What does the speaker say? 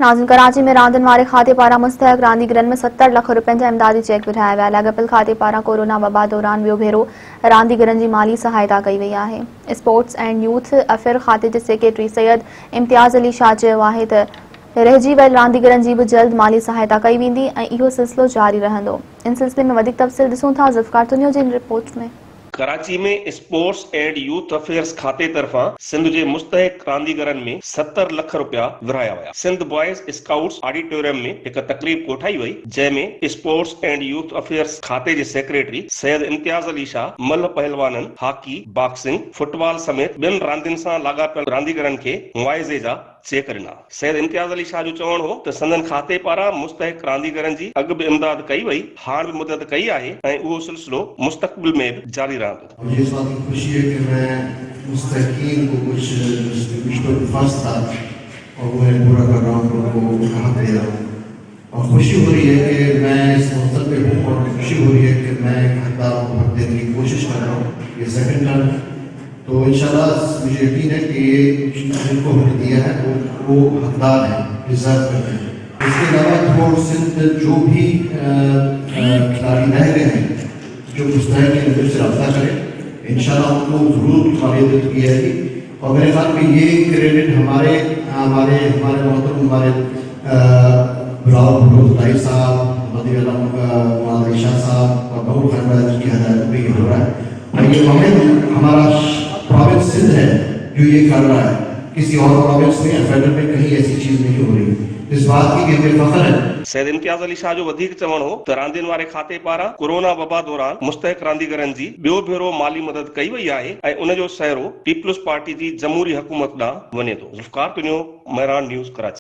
नाज़िम, कराची में रांदियुनि वारे खाते पारां मुस्तहक रांदीगरनि में 70 लख रुपयनि जा इमदादी चेक विरहाया विया। लाॻापियल खाते पारां कोरोना वबा दौरान ॿियो भेरो रांदीगरनि जी माली सहायता कई वई आहे। स्पोर्ट्स एंड यूथ अफेयर खाते जे सेक्रेटरी सैयद इम्तियाज़ अली शाह चयो आहे त रहिजी वियल रांदीगरनि जी बि जल्द माली सहायता कई वेंदी ऐं इहो सिलसिलो जारी रहंदो। इन सिलसिले में वधीक तफ़सील ॾिसूं था ज़ुल्फ़कार तुनियो जी रिपोर्ट में। कराची में स्पोर्ट्स एंड यूथ अफेयर्स खाते तरफां सिंध जे मुस्तहिक रांदीगरनि में 70 लख रुपया विरहाया विया। सिंध बॉयज़ स्काउट्स ऑडिटोरियम में हिकु तकरीब कोठाई वई, जंहिंमें स्पोर्ट्स एंड यूथ अफेयर्स खाते जे सेक्रेटरी सैयद इम्तियाज़ अली शाह मल्ह पहलवाननि, हॉकी, बॉक्सिंग, फुटबॉल समेत ॿियनि रांदियुनि सां लाॻापियल रांदीगरनि खे मुआविज़े जा चेक ॾिना। सैयद इम्तियाज़ अली शाह जो चवणु हो त संदन खाते पारां मुस्तहिक रांदीगरनि जी अॻु बि इमदाद कई वई, हाणे बि मदद कई आहे ऐं उहो सिलसिलो मुस्तक़बिल में बि जारी रहंदो। मुझे इस बात की खुशी है कि मैं मुस्तकीन को कुछ फर्स्ट था और वो मैं पूरा कर रहा हूँ, उनको हक दे रहा हूँ और खुशी हो रही है कि मैं इस मकसद पे हूँ और खुशी हो रही है कि मैं हकदारों को हक देने की कोशिश कर रहा हूँ। ये सेकंड टर्म, तो इंशाल्लाह मुझे यकीन है कि ये जिनको हमने दिया है वो हकदार हैं, डिजर्व करते हैं। इसके अलावा थोड़ सिंध जो भी खिलाड़ी रह गए हैं जो मुस्तैद की नजर से रब्ता करें, इंशाल्लाह उनको जरूर काबिलियत की जाएगी। और मेरे ख्याल में ये क्रेडिट हमारे हमारे हमारे मोहतरम हमारे बुलाओ साहब, मदी शाह साहब और बहुत खैर की हदायत में ये हो रहा है और ये मोमेंट हमारा प्रोविंस सिंध है जो ये कर रहा है। किसी और प्रोविंस में या फेडरल में कहीं ऐसी चीज नहीं हो रही। इस बात की कि फख्र है। सैयद इम्तियाज़ अली शाह जो वधीक चवणु हो त रांदियुनि वारे खाते पारां कोरोना वबा दौरान मुस्तहिक रांदीगरनि जी ॿियो भेरो माली मदद कई वई आहे ऐं उन जो सहरो पीपल्स पार्टी जी जमहूरी हुकूमत ॾांहुं वञे थो। ज़ुल्फ़कार तुनियो, महरान न्यूज़, कराची।